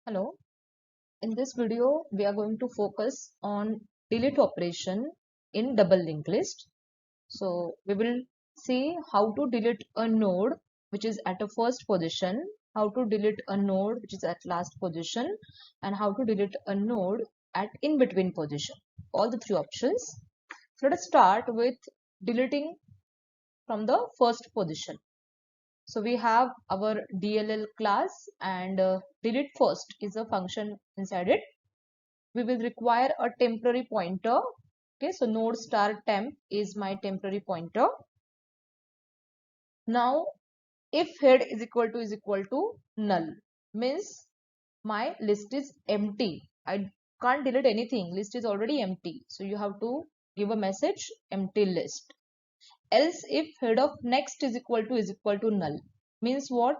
Hello. In this video, we are going to focus on delete operation in double linked list. So we will see how to delete a node which is at a first position, how to delete a node which is at last position, and how to delete a node at in between position. All the three options. So let us start with deleting from the first position. So we have our DLL class and delete first is a function inside it. We will require a temporary pointer. Okay, so node star temp is my temporary pointer. Now if head is equal to null means my list is empty. I can't delete anything. List is already empty. So you have to give a message empty list. Else if head of next is equal to null means what?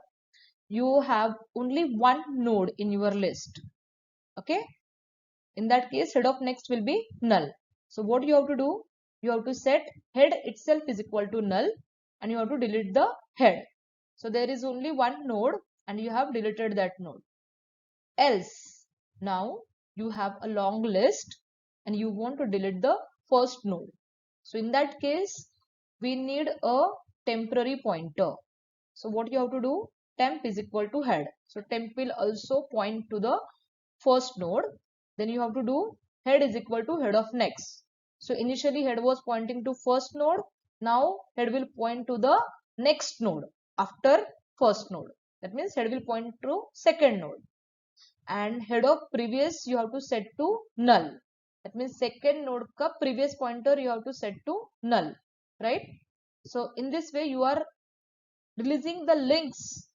You have only one node in your list. Okay, in that case head of next will be null. So what you have to do, you have to set head itself is equal to null and you have to delete the head. So there is only one node and you have deleted that node. Else now you have a long list and you want to delete the first node. So in that case we need a temporary pointer. So what you have to do, temp is equal to head. So temp will also point to the first node. Then you have to do head is equal to head of next. So initially head was pointing to first node. Now head will point to the next node after first node. That means head will point to second node. And head of previous you have to set to null. That means second node ka previous pointer you have to set to null, right? So in this way you are releasing the links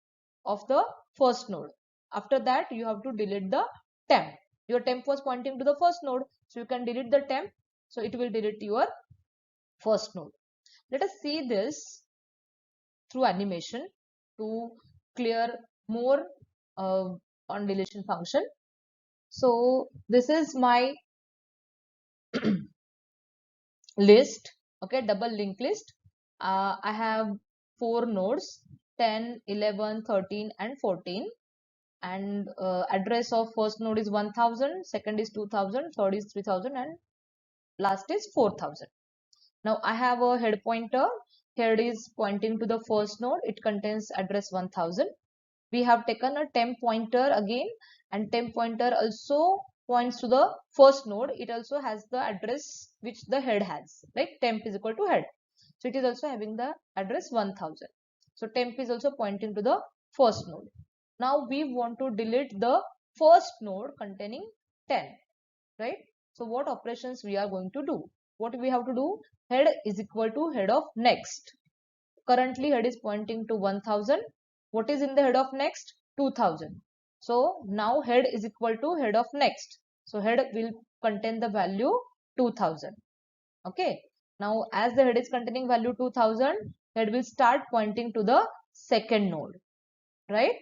of the first node. After that you have to delete the temp. Your temp was pointing to the first node, so you can delete the temp, so it will delete your first node. Let us see this through animation to clear more on deletion function. So this is my list, okay, double linked list. I have 4 nodes 10, 11, 13 and 14, and address of first node is 1000, second is 2000, third is 3000 and last is 4000. Now I have a head pointer. Head is pointing to the first node. It contains address 1000. We have taken a temp pointer again, and temp pointer also points to the first node. It also has the address which the head has, like temp is equal to head. So it is also having the address 1000. So temp is also pointing to the first node. Now we want to delete the first node containing 10, right? So what operations we are going to do? What we have to do? Head is equal to head of next. Currently head is pointing to 1000. What is in the head of next? 2000. So now head is equal to head of next. So head will contain the value 2000. Okay. Now as the head is containing value 2000, head will start pointing to the second node, right?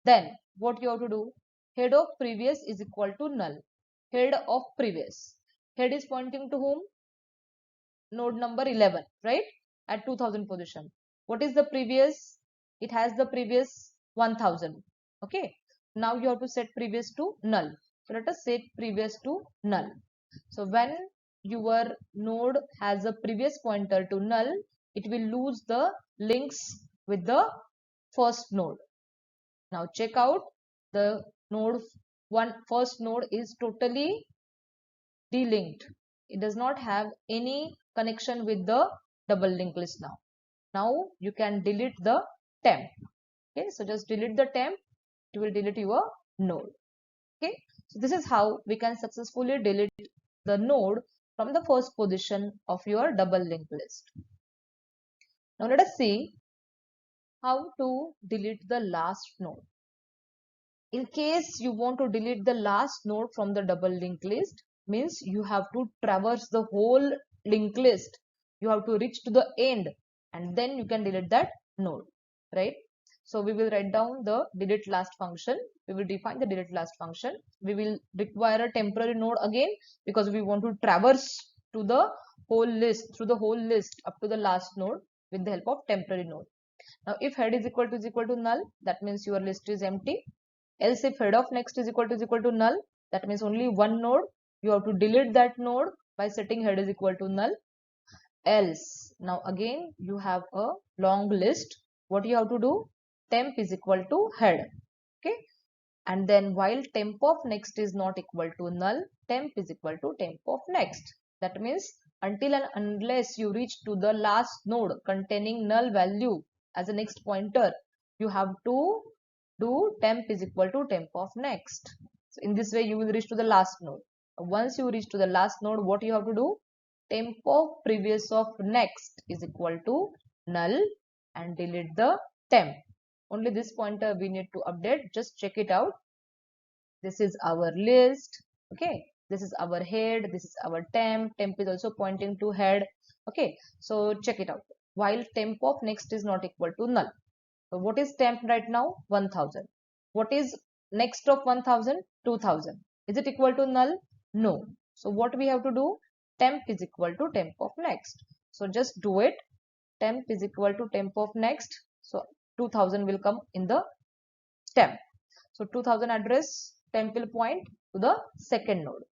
Then what you have to do? Head of previous is equal to null. Head of previous. Head is pointing to whom? Node number 11, right? At 2000 position. What is the previous? It has the previous 1000. Okay. Now you have to set previous to null. So let us set previous to null. So when your node has a previous pointer to null, it will lose the links with the first node. Now check out the node first node is totally delinked. It does not have any connection with the double linked list now. Now you can delete the temp. Okay, so just delete the temp, it will delete your node. Okay, so this is how we can successfully delete the node from the first position of your double linked list. Now let us see how to delete the last node. In case you want to delete the last node from the double linked list, means you have to traverse the whole linked list. You have to reach to the end and then you can delete that node, right? So we will write down the delete last function. We will define the delete last function. We will require a temporary node again because we want to traverse to the whole list, through the whole list up to the last node with the help of temporary node. Now if head is equal to null, that means your list is empty. Else if head of next is equal to null, that means only one node, you have to delete that node by setting head is equal to null. Else, now again you have a long list. What you have to do? Temp is equal to head. Okay, and then while temp of next is not equal to null, temp is equal to temp of next. That means until and unless you reach to the last node containing null value as a next pointer, you have to do temp is equal to temp of next. So in this way you will reach to the last node. Once you reach to the last node, what you have to do? Temp of previous of next is equal to null and delete the temp. Only this pointer we need to update. Just check it out. This is our list. Okay, this is our head, this is our temp is also pointing to head. Okay, so check it out. While temp of next is not equal to null, so what is temp right now? 1000. What is next of 1000? 2000. Is it equal to null? No. So what we have to do? Temp is equal to temp of next. So just do it. Temp is equal to temp of next. So 2000 will come in the temp. So 2000 address temp will point to the second node.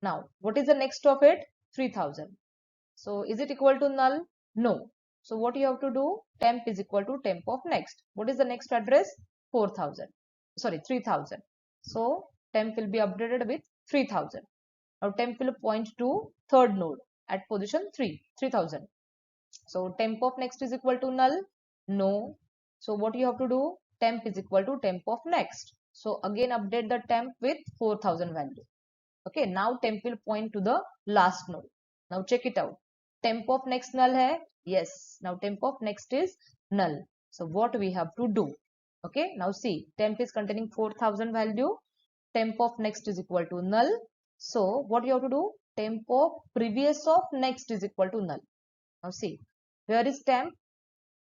Now what is the next of it? 3000. So is it equal to null? No. So what you have to do? Temp is equal to temp of next. What is the next address? 4000. Sorry, 3000. So temp will be updated with 3000. Now temp will point to third node at position 3000. So temp of next is equal to null? No. So what you have to do? Temp is equal to temp of next. So again update the temp with 4000 value. Okay, now temp will point to the last node. Now check it out. Temp of next null hai? Yes. Now temp of next is null. So what we have to do? Okay, now see, temp is containing 4000 value. Temp of next is equal to null. So what you have to do? Temp of previous of next is equal to null. Now see, here is temp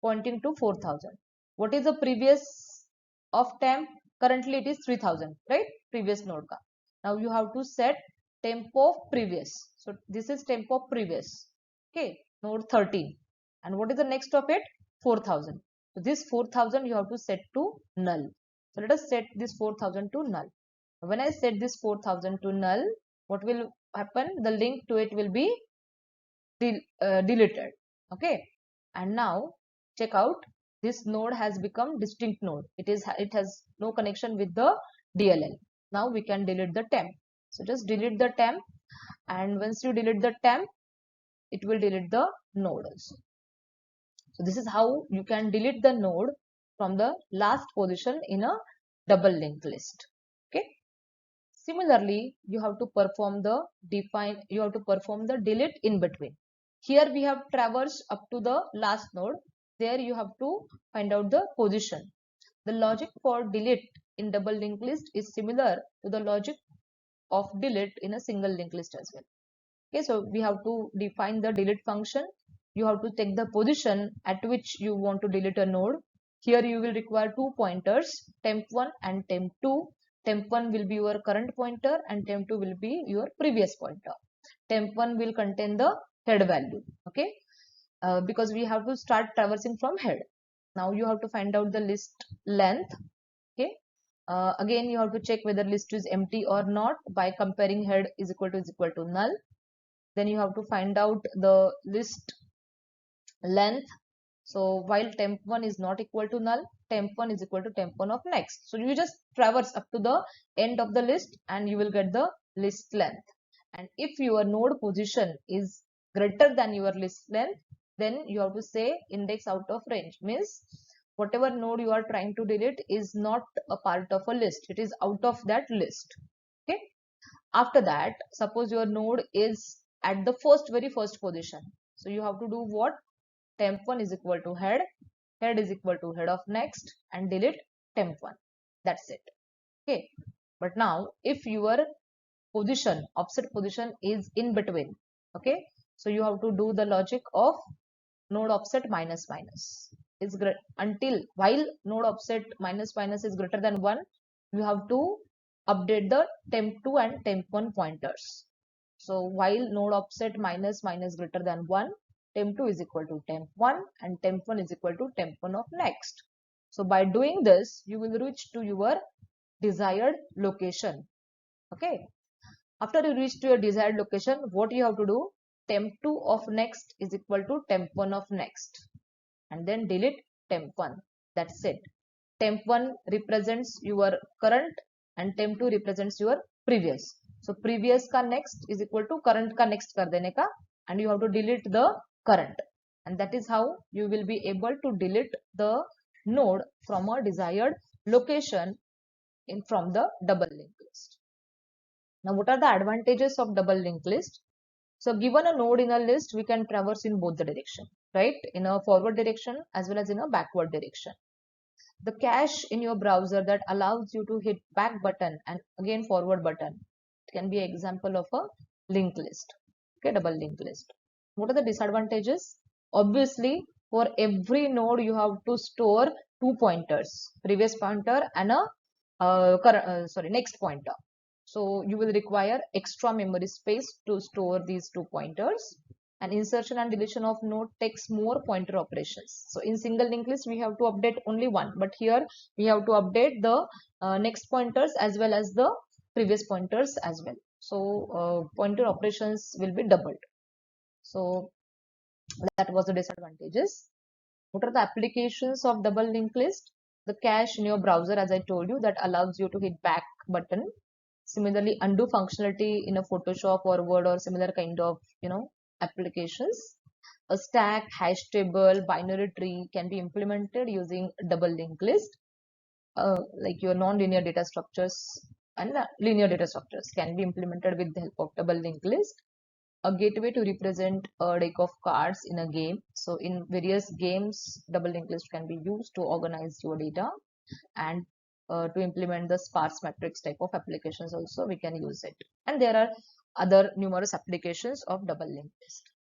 pointing to 4000. What is the previous of temp? Currently it is 3000, right? Previous node ka. Now you have to set temp of previous. So this is temp of previous. Okay, node 13. And what is the next of it? 4000. So this 4000 you have to set to null. So let us set this 4000 to null. When I set this 4000 to null, what will happen? The link to it will be deleted. Okay, and now check out, this node has become distinct node. It has no connection with the DLL. Now we can delete the temp. So just delete the temp, and once you delete the temp, it will delete the node also. So this is how you can delete the node from the last position in a double linked list. Okay, similarly you have to perform the delete in between. Here we have traversed up to the last node. There you have to find out the position. The logic for delete in double linked list is similar to the logic of delete in a single linked list as well. Okay, so we have to define the delete function. You have to take the position at which you want to delete a node. Here you will require two pointers, temp1 and temp2. Temp1 will be your current pointer and temp2 will be your previous pointer. Temp1 will contain the head value. Okay, because we have to start traversing from head. Now you have to find out the list length. Okay, again you have to check whether list is empty or not by comparing head is equal to null. Then you have to find out the list length. So while temp1 is not equal to null, temp1 is equal to temp1 of next. So you just traverse up to the end of the list and you will get the list length. And if your node position is greater than your list length, then you have to say index out of range, means whatever node you are trying to delete is not a part of a list, it is out of that list. Okay, after that, suppose your node is at the very first position, so you have to do what? Temp1 is equal to head is equal to head of next, and delete temp1. That's it. Okay, but now if your position, offset position is in between, okay, so you have to do the logic of node offset minus minus is until while node offset minus minus is greater than 1, you have to update the temp2 and temp1 pointers. So while node offset minus minus greater than 1, temp2 is equal to temp1 and temp1 is equal to temp1 of next. So by doing this, you will reach to your desired location. Okay. After you reach to your desired location, what you have to do? Temp2 of next is equal to temp1 of next, and then delete temp1. That's it. Temp1 represents your current and temp2 represents your previous. So previous ka next is equal to current ka next kar dene ka, and you have to delete the current, and that is how you will be able to delete the node from a desired location from the double linked list. Now, what are the advantages of double linked list? So given a node in a list, we can traverse in both the direction, right? In a forward direction as well as in a backward direction. The cache in your browser that allows you to hit back button and again forward button. It can be an example of a linked list, okay, double linked list. What are the disadvantages? Obviously, for every node, you have to store two pointers, previous pointer and a next pointer. So you will require extra memory space to store these two pointers, and insertion and deletion of node takes more pointer operations. So in single linked list, we have to update only one, but here we have to update the next pointers as well as the previous pointers as well. So pointer operations will be doubled. So that was the disadvantages. What are the applications of double linked list? The cache in your browser, as I told you, that allows you to hit back button. Similarly, undo functionality in a Photoshop or Word or similar kind of applications. A stack, hash table, binary tree can be implemented using double linked list. Like your non-linear data structures and linear data structures can be implemented with the help of double linked list. A gateway to represent a deck of cards in a game. So in various games, double linked list can be used to organize your data, and to implement the sparse matrix type of applications also we can use it. And there are other numerous applications of double linked list.